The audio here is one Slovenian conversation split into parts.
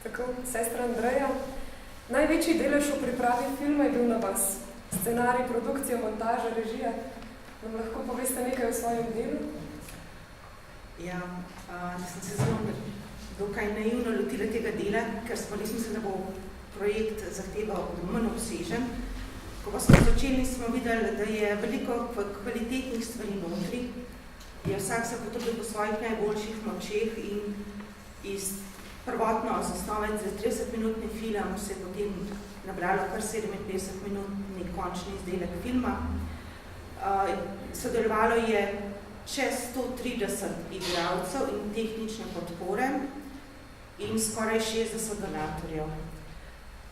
Tako, sestra Andreja, največji delež v pripravi filma je bil na vas. Scenarij, produkcija, montaža, režija. Nam lahko poveste nekaj o svojem delu? Ja, sem se zelo dokaj naivno lotila tega dela, ker smo res mislili, da bo projekt zahteval manj obsežen. Ko pa smo začeli, smo videli, da je veliko kvalitetnih stvari notri. Je vsak se potrudil po svojih najboljših močeh in iz prvotno zasnove za 30-minutni film se je potem nabralo kar 57-minutni končni izdelek filma. Sodelovalo je čez 130 igralcev in tehnične podpore in skoraj 60 donatorjev.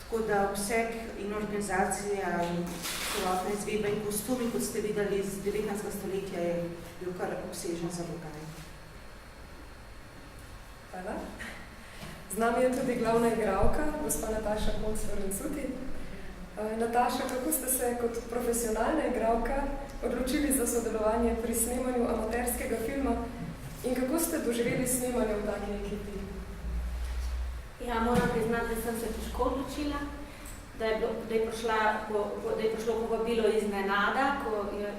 Tako da obseg in organizacija in celotna izvedba in kostumi, kot ste videli iz 19. stoletja, je bil kar obsežen za dogaj. Hvala. Z nami je tudi glavna igralka, gospa Nataša Konc-Lorencuti. Nataša, kako ste se kot profesionalna igralka odločili za sodelovanje pri snemanju amaterskega filma in kako ste doživeli snemanje v taki ekipi? Ja, moram priznati, da sem se težko odločila, da je prišlo povabilo iznenada, ko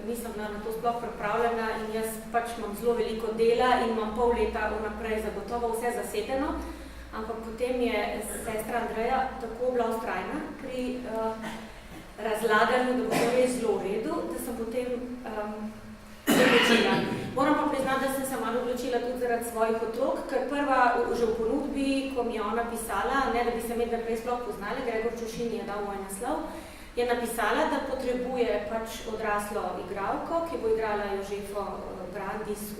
nisem na to sploh pripravljena in jaz pač imam zelo veliko dela in imam pol leta vnaprej zagotovo vse zasedeno, ampak potem je sestra Andreja tako bila vztrajna pri razlaganju, da bo to res zelo v redu, da sem potem odločila. Moram pa priznati, da sem se malo odločila tudi zaradi svojih otrok, ker prva že v ponudbi, ko mi je ona pisala, ne da bi se medve prej sploh poznali, Gregor Čušin je dal moj naslov, je napisala, da potrebuje pač odraslo igralko, ki bo igrala Jožefo Brandis v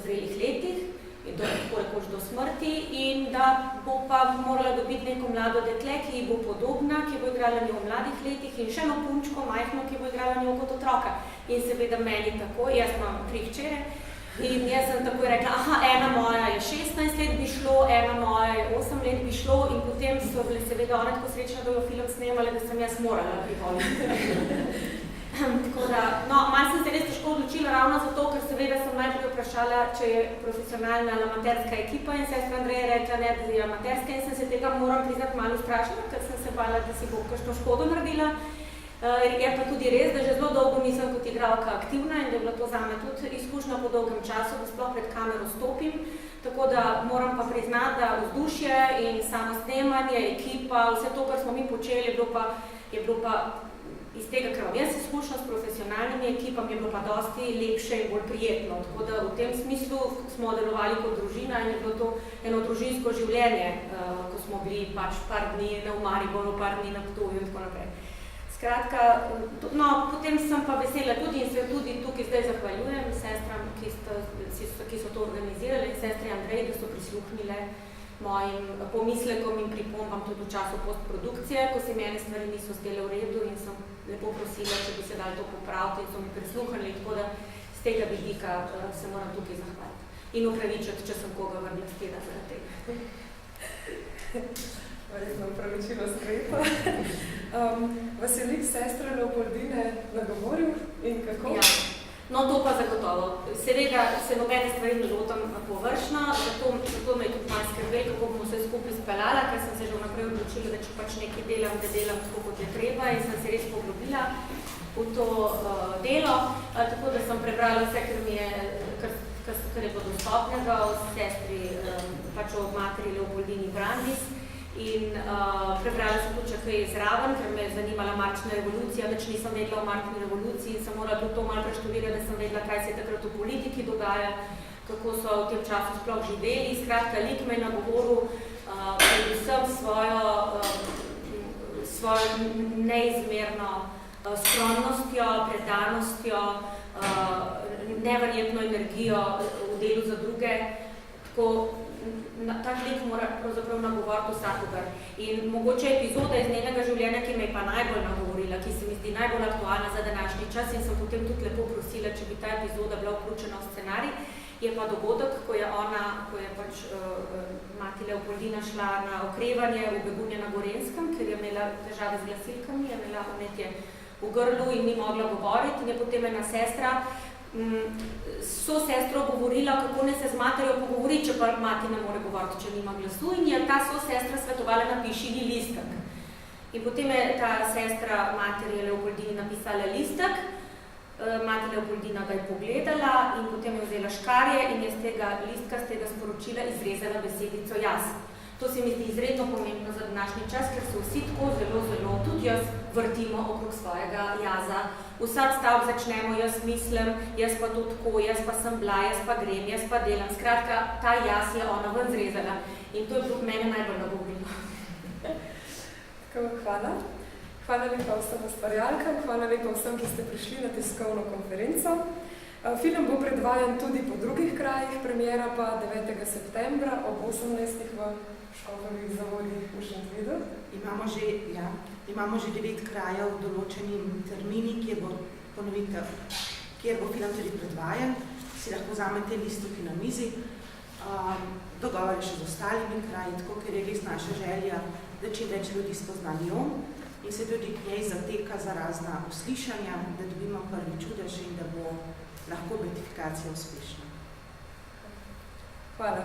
zrelih letih, in to rekoč do smrti, in da bo pa morala dobiti neko mlado dekle, ki ji bo podobna, ki bo igrala njo v mladih letih in še eno punčko, majhno, ki bo igrala njo kot otroka. In seveda meni tako, jaz imam 3 hčere in jaz sem takoj rekla, ena moja je 16 let bi šlo, ena moja je 8 let bi šlo in potem so bile seveda one tako srečne, da jo film snemale, da sem jaz morala privoliti. Tako da, malo sem se res težko odločila ravno zato, ker seveda sem najprej vprašala, če je profesionalna ali amaterska ekipa in sestra Andreja je rekla, ne, da je amaterska in sem se tega moram priznati malo strašila, ker sem se bala, da si bo kakšno škodo naredila. Je pa tudi res, da že zelo dolgo nisem kot igralka aktivna in da je bila to zame tudi izkušnja po dolgem času, da sploh pred kamero stopim. Tako da moram pa priznati, da vzdušje in samo snemanje, ekipa, vse to, kar smo mi počeli, je bilo pa iz tega, ker imam jaz izkušnjo s profesionalnimi ekipami, je bilo pa dosti lepše in bolj prijetno. Tako da v tem smislu smo delovali kot družina in je bilo to eno družinsko življenje, ko smo bili pač par dni na Mariboru, par dni na Ptuju in tako naprej. Skratka, potem sem pa vesela tudi in se tudi tukaj zdaj zahvaljujem sestram, ki so to organizirali in sestri Andreji, da so prisluhnile mojim pomislekom in pripombam tudi v času postprodukcije, ko se mi ene stvari niso zdele v redu in sem lepo prosila, če bi se dali to popraviti in so mi prisluhnili, tako da z tega vidika se moram tukaj zahvaliti in upravičiti, če sem koga vrgla z tega zaradi tega. Verjetno upravičilo sprejeto. Vas je lik sestre Leopoldine nagovoril in kako? Ja. No, to pa zagotovo. Seveda se nobene stvari ne lotam površno, zato me je tudi malo skrbel, kako bomo vse skupaj speljala, ker sem se že vnaprej odločila, da če pač nekaj delam, da delam tako, kot je treba in sem se res poglobila v to delo. Tako da sem prebrala vse, kar je bilo dostopnega od sestri, pač od materi Leopoldini Brandis. In prebrala sem tudi, kaj je zraven, ker me je zanimala marčna revolucija, več nisem vedela o marčni revoluciji in sem morala tudi to malo preštudirati, da sem vedela, kaj se je takrat v politiki dogaja, kako so v tem času sploh živeli. Skratka, lik me je nagovoril predvsem svojo neizmerno skromnostjo, predanostjo, neverjetno energijo v delu za druge. Tak lik mora pravzaprav nagovoriti vsakogar. In mogoče epizoda iz njenega življenja, ki me je pa najbolj nagovorila, ki se mi zdi najbolj aktualna za današnji čas in sem potem tudi lepo prosila, če bi ta epizoda bila vključena v scenarij, je pa dogodek, ko je pač mati Leopoldina šla na okrevanje v Begunje na Gorenskem, ker je imela težave z glasilkami, je imela vnetje v grlu in ni mogla govoriti in je potem ena sestra so sestro govorila, kako ne se z materjo pogovori, če pa mati ne more govoriti, če nima glasu, in je ta sestra svetovala, napiši ji listek. In potem je ta sestra materje Leopoldini napisala listek, mater Leopoldina ga je pogledala in potem je vzela škarje in je z tega listka, z tega sporočila izrezala besedico jaz. To se mi zdi izredno pomembno za današnji čas, ker se vsi tako zelo, tudi jaz vrtimo okrog svojega jaza. Vsak stavek začnemo, jaz mislim, jaz pa to tako, jaz pa sem bila, jaz pa grem, jaz pa delam. Skratka, ta jaz je ona ven zrezala in to je tudi mene najbolj nagovorilo. Tako, hvala. Hvala lepa vsem ustvarjalkam, hvala lepa vsem, ki ste prišli na tiskovno konferenco. Film bo predvajan tudi po drugih krajih, premiera pa 9. septembra ob 18. v Škofovih zavodih v Šentvidu. Imamo že 9 krajev v določenim termini, kjer bo film tudi predvajan. Si lahko vzamete listo, ki na mizi. Dogovor je še z ostalimi kraji, tako ker je res naša želja, da čim več ljudi spozna Lyon in se tudi k njej zateka za razna uslišanja, da dobimo prvi čudež in da bo lahko beatifikacija uspešna. Hvala.